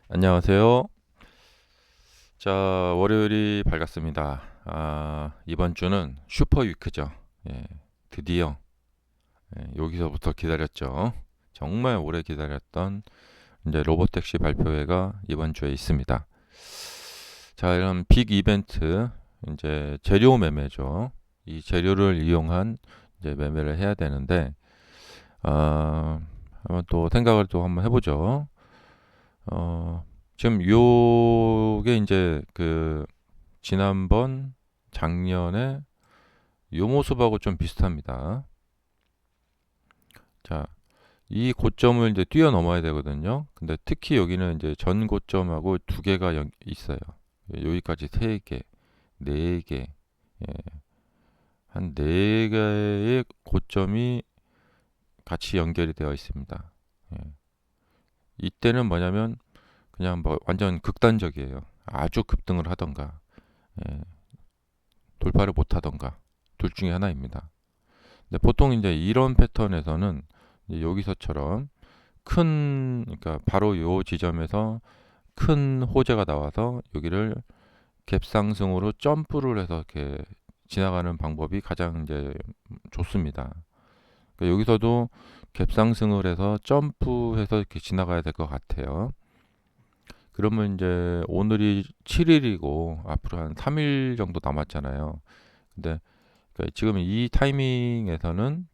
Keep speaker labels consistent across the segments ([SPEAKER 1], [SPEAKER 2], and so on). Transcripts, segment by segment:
[SPEAKER 1] 안녕하세요. 자, 월요일이 밝았습니다. 이번 주는 슈퍼 위크죠. 예, 드디어 여기서부터 기다렸죠. 정말 오래 기다렸던 이제 로보택시 발표회가 이번 주에 있습니다. 자, 이런 빅 이벤트 이제 재료 매매죠. 이 재료를 이용한 이제 매매를 해야 되는데 한번 또 생각을 또 한번 해보죠. 어, 지금 요게 이제 그 지난번 작년에 요 모습하고 좀 비슷합니다. 자, 이 고점을 이제 뛰어넘어야 되거든요. 근데 특히 여기는 이제 전 고점하고 두 개가 있어요. 여기까지 세 개, 네 개, 예, 한 네 개의 고점이 같이 연결이 되어 있습니다. 예. 이때는 뭐냐면 그냥 뭐 완전 극단적이에요. 아주 급등을 하던가, 예, 돌파를 못 하던가, 둘 중에 하나입니다. 근데 보통 이제 이런 패턴에서는 이제 여기서처럼 그러니까 바로 요 지점에서 큰 호재가 나와서 여기를 갭상승으로 점프를 해서 이렇게 지나가는 방법이 가장 이제 좋습니다. 그러니까 여기서도 갭상승을 해서 점프해서 이렇게 지나가야 될 것 같아요. 그러면 이제 오늘이 7일이고 앞으로 한 3일 정도 남았잖아요. 근데 그러니까 지금 이 타이밍에서는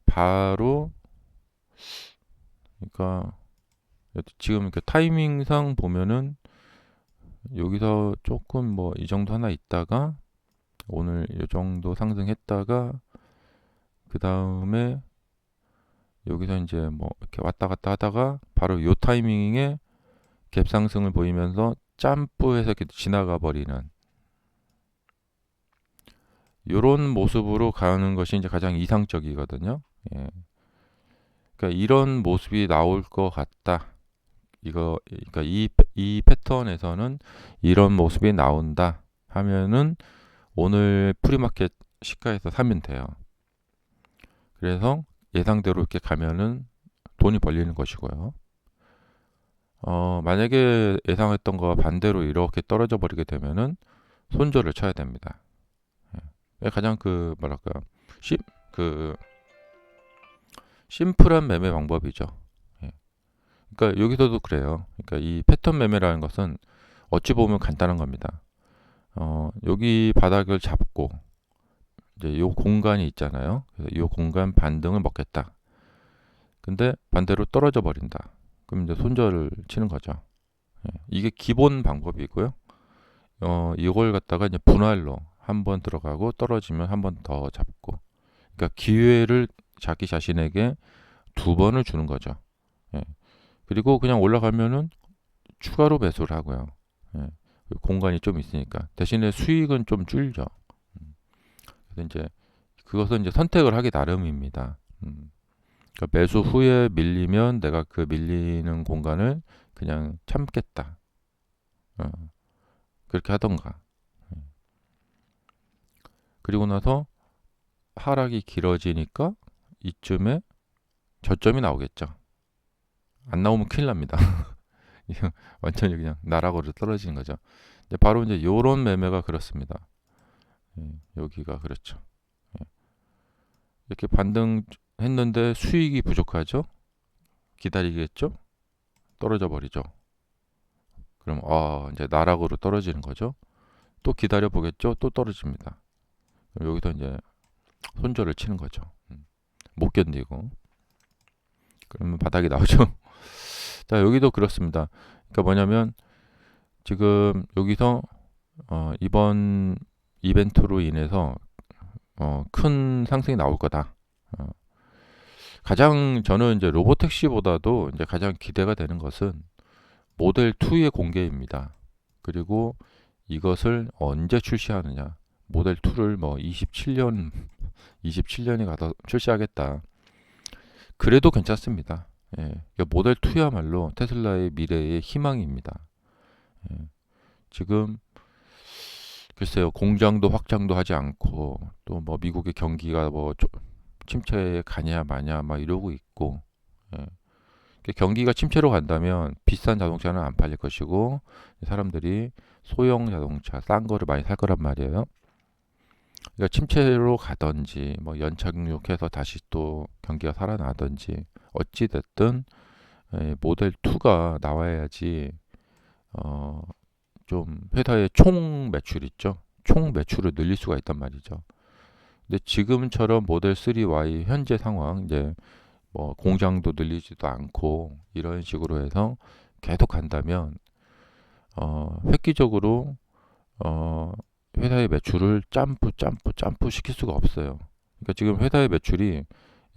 [SPEAKER 1] 바로 그러니까 지금 그 타이밍상 보면은 여기서 조금 뭐 이 정도 하나 있다가 오늘 이 정도 상승했다가 그 다음에 여기서 이제 뭐 이렇게 왔다 갔다 하다가 바로 요 타이밍에 갭 상승을 보이면서 점프해서 이렇게 지나가 버리는 요런 모습으로 가는 것이 이제 가장 이상적이거든요. 예. 그러니까 이런 모습이 나올 것 같다. 그러니까 이 패턴에서는 이런 모습이 나온다 하면은 오늘 프리마켓 시가에서 사면 돼요. 그래서 예상대로 이렇게 가면은 돈이 벌리는 것이고요. 만약에 예상했던 거와 반대로 이렇게 떨어져 버리게 되면은 손절을 쳐야 됩니다. 예. 가장 그 뭐랄까 심, 그 심플한 매매 방법이죠. 예. 그러니까 여기서도 그래요. 그러니까 이 패턴 매매라는 것은 어찌 보면 간단한 겁니다. 여기 바닥을 잡고 이제 요 공간이 있잖아요. 그래서 요 공간 반등을 먹겠다. 근데 반대로 떨어져 버린다. 그럼 이제 손절을 치는 거죠. 예, 이게 기본 방법이고요. 이걸 갖다가 이제 분할로 한 번 들어가고 떨어지면 한 번 더 잡고. 그러니까 기회를 자기 자신에게 두 번을 주는 거죠. 예, 그리고 그냥 올라가면은 추가로 매수를 하고요. 예, 공간이 좀 있으니까 대신에 수익은 좀 줄죠. 그래서 이제 그것은 이제 선택을 하기 나름입니다. 그러니까 매수 후에 밀리면 내가 그 밀리는 공간을 그냥 참겠다. 어, 그렇게 하던가. 그리고 나서 하락이 길어지니까 이쯤에 저점이 나오겠죠. 안 나오면 큰일 납니다. 이거 완전히 그냥 나락으로 떨어지는 거죠. 근데 바로 이제 요런 매매가 그렇습니다. 예, 여기가 그렇죠. 예, 이렇게 반등했는데 수익이 부족하죠. 기다리겠죠. 떨어져 버리죠. 그럼 이제 나락으로 떨어지는 거죠. 또 기다려 보겠죠. 또 떨어집니다. 그럼 여기서 이제 손절을 치는 거죠. 못 견디고 그러면 바닥이 나오죠. 자, 여기도 그렇습니다. 그러니까 뭐냐면 지금 여기서 이번 이벤트로 인해서 큰 상승이 나올 거다. 어, 가장 저는 이제 로보택시보다도 이제 가장 기대가 되는 것은 모델 2의 공개입니다. 그리고 이것을 언제 출시하느냐. 모델 2를 뭐 27년에 가서 출시하겠다. 그래도 괜찮습니다. 예, 그러니까 모델 2야말로 테슬라의 미래의 희망입니다. 예, 지금 글쎄요 공장도 확장도 하지 않고 또 뭐 미국의 경기가 뭐 침체에 가냐 마냐 막 이러고 있고 예, 경기가 침체로 간다면 비싼 자동차는 안 팔릴 것이고 사람들이 소형 자동차 싼 거를 많이 살 거란 말이에요. 그러니까 침체로 가든지 뭐 연착륙해서 다시 또 경기가 살아나든지 어찌 됐든 모델 2가 나와야지 어, 좀 회사의 총 매출 있죠. 총 매출을 늘릴 수가 있단 말이죠. 근데 지금처럼 모델 3Y 현재 상황 이제 뭐 공장도 늘리지도 않고 이런 식으로 해서 계속 간다면 획기적으로 어, 회사의 매출을 점프 시킬 수가 없어요. 그러니까 지금 회사의 매출이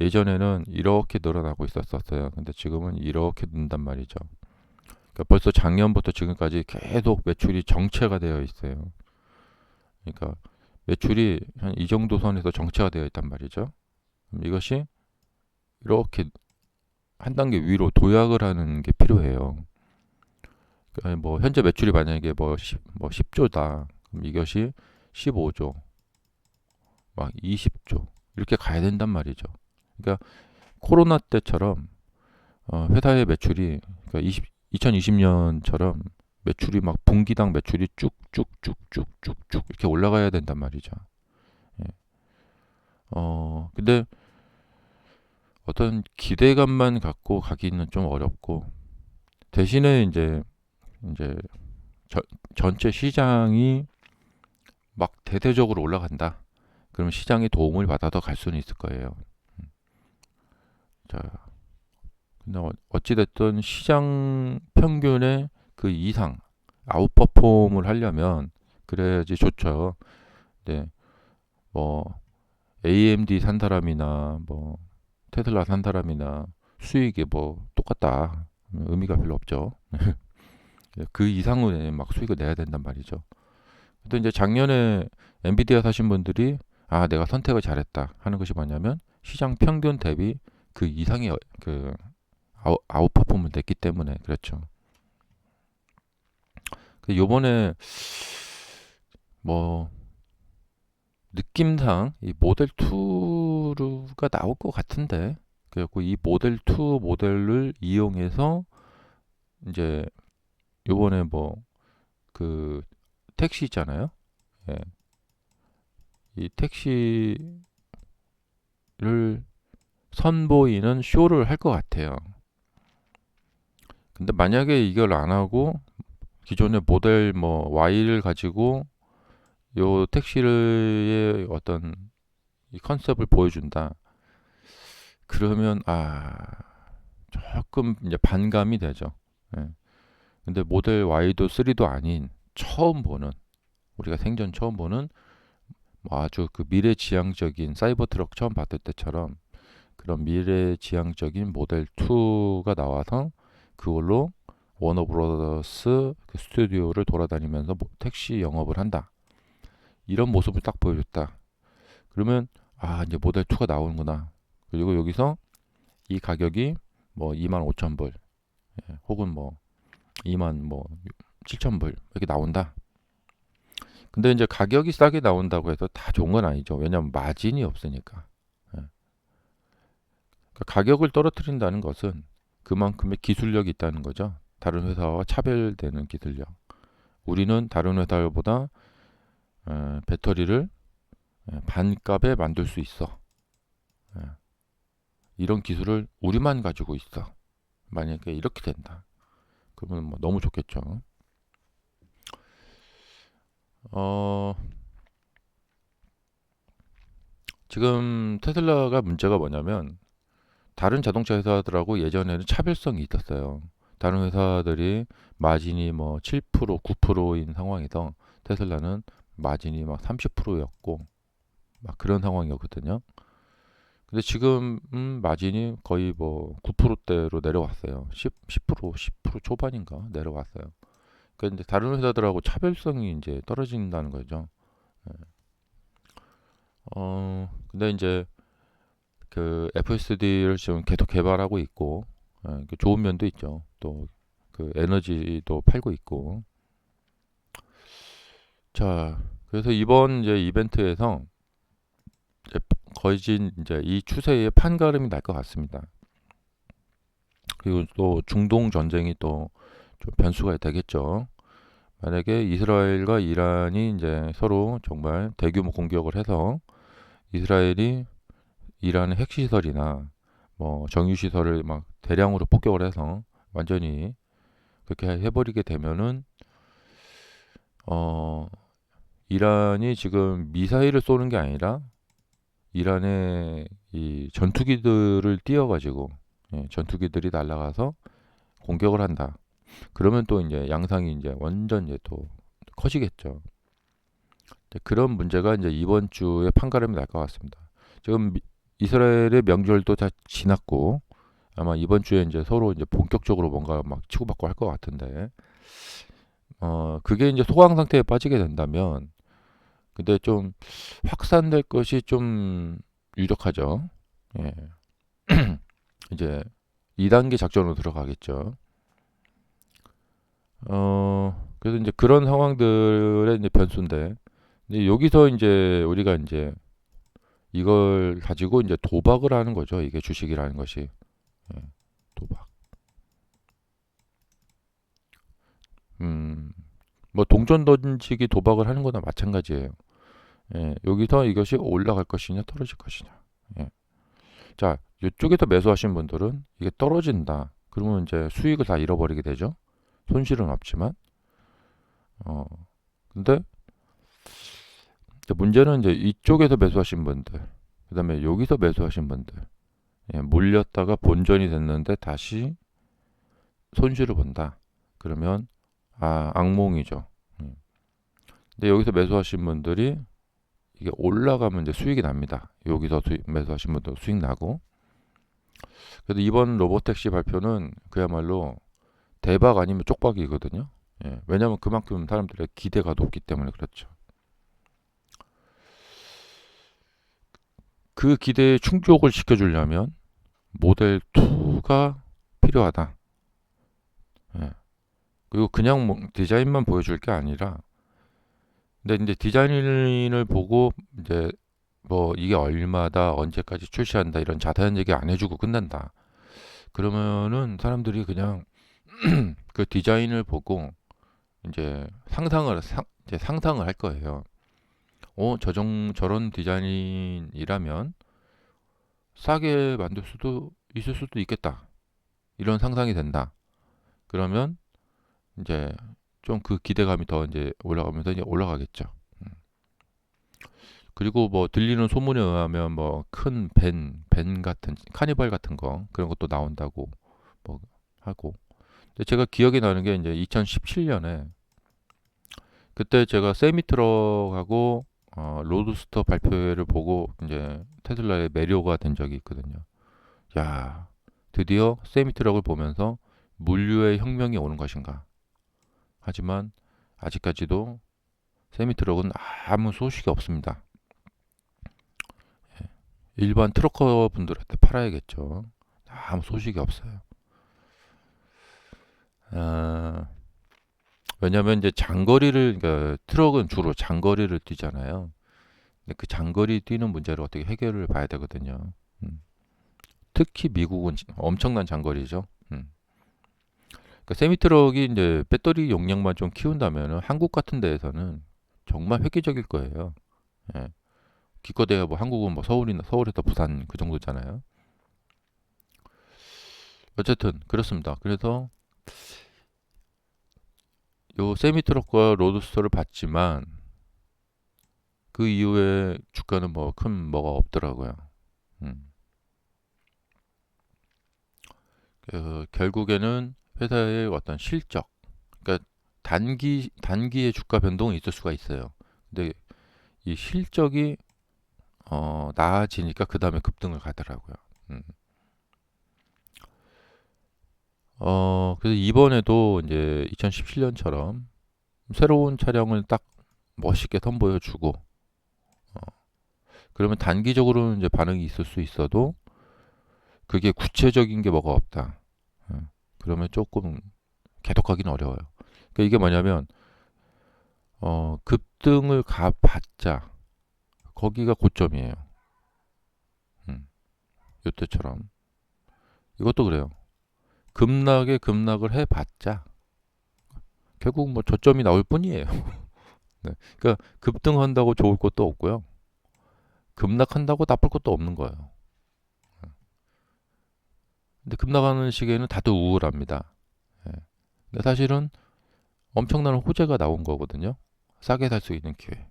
[SPEAKER 1] 예전에는 이렇게 늘어나고 있었어요. 근데 지금은 이렇게 는단 말이죠. 그러니까 벌써 작년부터 지금까지 계속 매출이 정체가 되어 있어요. 그러니까 매출이 한 이 정도 선에서 정체가 되어 있단 말이죠. 그럼 이것이 이렇게 한 단계 위로 도약을 하는 게 필요해요. 그러니까 뭐 현재 매출이 만약에 뭐 10조다. 그럼 이것이 15조, 막 20조 이렇게 가야 된단 말이죠. 그러니까 코로나 때처럼 회사의 매출이 그러니까 2020년처럼 매출이 막 분기당 매출이 쭉쭉쭉쭉쭉쭉 이렇게 올라가야 된단 말이죠. 예. 근데 어떤 기대감만 갖고 가기는 좀 어렵고 대신에 이제 저, 전체 시장이 막 대대적으로 올라간다. 그러면 시장의 도움을 받아서 갈 수는 있을 거예요. 자, 근데 어찌됐든 시장 평균의 그 이상 아웃퍼폼을 하려면 그래야지 좋죠. 네, 뭐 AMD 산 사람이나 뭐 테슬라 산 사람이나 수익이 뭐 똑같다. 의미가 별로 없죠. 그 이상의 막 수익을 내야 된단 말이죠. 또 이제 작년에 엔비디아 사신 분들이 아 내가 선택을 잘했다 하는 것이 뭐냐면 시장 평균 대비 그 이상의 그 아웃퍼폼을 냈기 때문에 그렇죠. 요번에 뭐 느낌상 이 모델 2가 나올 것 같은데 그래갖고 이 모델 2 모델을 이용해서 이제 요번에 뭐 그 택시 있잖아요. 예. 이 택시를 선보이는 쇼를 할 것 같아요. 근데 만약에 이걸 안 하고 기존의 모델 뭐 Y를 가지고 요 택시의 어떤 이 컨셉을 보여준다. 그러면 조금 이제 반감이 되죠. 예. 근데 모델 Y도 3도 아닌 처음 보는 우리가 생전 처음 보는 뭐 아주 그 미래지향적인 사이버 트럭 처음 봤을 때처럼 그런 미래지향적인 모델 2가 나와서 그걸로 워너브로더스 그 스튜디오를 돌아다니면서 택시 영업을 한다. 이런 모습을 딱 보여줬다. 그러면 이제 모델 2가 나오는구나. 그리고 여기서 이 가격이 뭐 25,000불 혹은 뭐 2만 뭐 7,000불 이렇게 나온다. 근데 이제 가격이 싸게 나온다고 해서 다 좋은 건 아니죠. 왜냐하면 마진이 없으니까. 예. 그러니까 가격을 떨어뜨린다는 것은 그만큼의 기술력이 있다는 거죠. 다른 회사와 차별되는 기술력. 우리는 다른 회사보다 배터리를 반값에 만들 수 있어. 예. 이런 기술을 우리만 가지고 있어. 만약에 이렇게 된다. 그러면 뭐 너무 좋겠죠. 어, 지금 테슬라가 문제가 뭐냐면 다른 자동차 회사들하고 예전에는 차별성이 있었어요. 다른 회사들이 마진이 뭐 7%, 9%인 상황에서 테슬라는 마진이 막 30%였고 막 그런 상황이었거든요. 근데 지금 마진이 거의 뭐 9%대로 내려왔어요. 10% 초반인가 내려왔어요. 그런데 다른 회사들하고 차별성이 이제 떨어진다는 거죠. 예. 근데 이제 그 FSD를 지금 계속 개발하고 있고 그 좋은 면도 있죠. 또 그 에너지도 팔고 있고. 자, 그래서 이번 이제 이벤트에서 이제 거진 이제 이 추세에 판가름이 날 것 같습니다. 그리고 또 중동 전쟁이 또 좀 변수가 되겠죠. 만약에 이스라엘과 이란이 이제 서로 정말 대규모 공격을 해서 이스라엘이 이란의 핵시설이나 뭐 정유시설을 막 대량으로 폭격을 해서 완전히 그렇게 해버리게 되면은 어 이란이 지금 미사일을 쏘는 게 아니라 이란의 이 전투기들을 띄워가지고 전투기들이 날아가서 공격을 한다. 그러면 또 이제 양상이 이제 완전 이제 또 커지겠죠. 그런 문제가 이제 이번 주에 판가름이 날 것 같습니다. 지금 이스라엘의 명절도 다 지났고 아마 이번 주에 이제 서로 이제 본격적으로 뭔가 막 치고받고 할 것 같은데 그게 이제 소강 상태에 빠지게 된다면 근데 좀 확산될 것이 좀 유력하죠. 예. 이제 2단계 작전으로 들어가겠죠. 그래서 이제 그런 상황들의 이제 변수인데, 근데 여기서 이제 우리가 이제 이걸 가지고 이제 도박을 하는 거죠. 이게 주식이라는 것이. 예, 도박. 음, 뭐 동전 던지기 도박을 하는 거나 마찬가지예요. 예, 여기서 이것이 올라갈 것이냐 떨어질 것이냐. 예. 자, 이쪽에서 매수하신 분들은 이게 떨어진다. 그러면 이제 수익을 다 잃어버리게 되죠. 손실은 없지만. 어, 근데 문제는 이제 이쪽에서 매수하신 분들, 그 다음에 여기서 매수하신 분들, 몰렸다가 본전이 됐는데 다시 손실을 본다. 그러면 악몽이죠. 근데 여기서 매수하신 분들이 이게 올라가면 이제 수익이 납니다. 여기서 매수하신 분들 수익 나고. 그래도 이번 로보택시 발표는 그야말로 대박 아니면 쪽박이거든요. 왜냐하면 그만큼 사람들의 기대가 높기 때문에 그렇죠. 그 기대에 충족을 시켜주려면 모델 2가 필요하다. 예. 그리고 그냥 뭐 디자인만 보여줄 게 아니라, 근데 이제 디자인을 보고 이제 뭐 이게 얼마다, 언제까지 출시한다 이런 자세한 얘기 안 해주고 끝난다. 그러면은 사람들이 그냥 그 디자인을 보고 이제 이제 상상을 할 거예요. 저런 디자인이라면 싸게 만들 수도 있을 수도 있겠다. 이런 상상이 된다. 그러면 이제 좀 그 기대감이 더 이제 올라가면서 이제 올라가겠죠. 음. 그리고 뭐 들리는 소문에 의하면 뭐 큰 벤 같은 카니발 같은 거 그런 것도 나온다고 뭐 하고. 근데 제가 기억이 나는 게 이제 2017년에 그때 제가 세미트럭하고 로드스터 발표회를 보고 이제 테슬라에 매료가 된 적이 있거든요. 야, 드디어 세미트럭을 보면서 물류의 혁명이 오는 것인가. 하지만 아직까지도 세미트럭은 아무 소식이 없습니다. 일반 트럭커 분들한테 팔아야겠죠. 아무 소식이 없어요. 아, 왜냐하면 이제 장거리를, 그러니까 트럭은 주로 장거리를 뛰잖아요. 근데 그 장거리 뛰는 문제를 어떻게 해결을 봐야 되거든요. 음. 특히 미국은 엄청난 장거리죠. 그러니까 세미트럭이 이제 배터리 용량만 좀 키운다면 한국 같은 데에서는 정말 획기적일 거예요. 예. 기껏해야 뭐 한국은 뭐 서울에서 부산 그 정도잖아요. 어쨌든 그렇습니다. 그래서 요 세미트럭과 로드스터를 봤지만 그 이후에 주가는 뭐 큰 뭐가 없더라고요. 음. 결국에는 회사의 어떤 실적, 그러니까 단기의 주가 변동이 있을 수가 있어요. 근데 이 실적이 나아지니까 그 다음에 급등을 가더라고요. 음. 그래서 이번에도 이제 2017년처럼 새로운 차량을 딱 멋있게 선보여주고, 어, 그러면 단기적으로는 이제 반응이 있을 수 있어도 그게 구체적인 게 뭐가 없다. 그러면 조금 개독하기는 어려워요. 그러니까 이게 뭐냐면, 급등을 가봤자 거기가 고점이에요. 음, 요때처럼. 이것도 그래요. 급락을 해봤자 결국 뭐 저점이 나올 뿐이에요. 네. 그러니까 급등한다고 좋을 것도 없고요. 급락한다고 나쁠 것도 없는 거예요. 근데 급락하는 시기에는 다들 우울합니다. 예. 근데 사실은 엄청난 호재가 나온 거거든요. 싸게 살 수 있는 기회.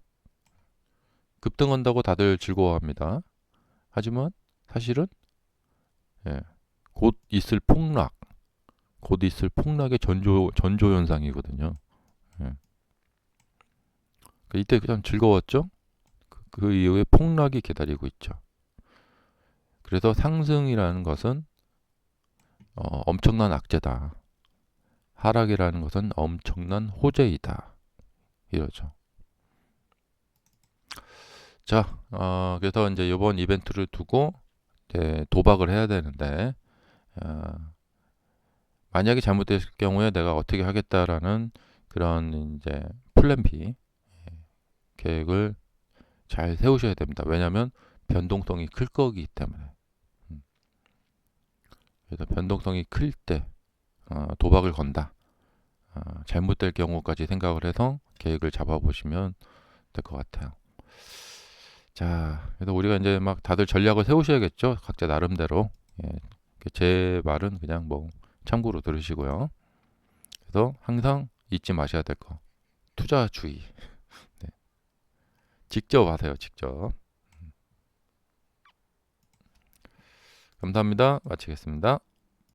[SPEAKER 1] 급등한다고 다들 즐거워합니다. 하지만 사실은 예, 곧 있을 폭락, 곧 있을 폭락의 전조 현상이거든요. 예. 이때 그냥 즐거웠죠? 그 이후에 폭락이 기다리고 있죠. 그래서 상승이라는 것은 엄청난 악재다. 하락이라는 것은 엄청난 호재이다. 이러죠. 자, 그래서 이제 이번 이벤트를 두고 이제 도박을 해야 되는데, 어, 만약에 잘못됐을 경우에 내가 어떻게 하겠다라는 그런 이제 플랜 B 계획을 잘 세우셔야 됩니다. 왜냐하면 변동성이 클 거기 때문에. 그래서 변동성이 클 때 도박을 건다. 잘못될 경우까지 생각을 해서 계획을 잡아보시면 될 것 같아요. 자, 그래서 우리가 이제 막 다들 전략을 세우셔야겠죠. 각자 나름대로. 예, 제 말은 그냥 뭐 참고로 들으시고요. 그래서 항상 잊지 마셔야 될 거. 투자주의. 네. 직접 하세요. 직접. 감사합니다. 마치겠습니다.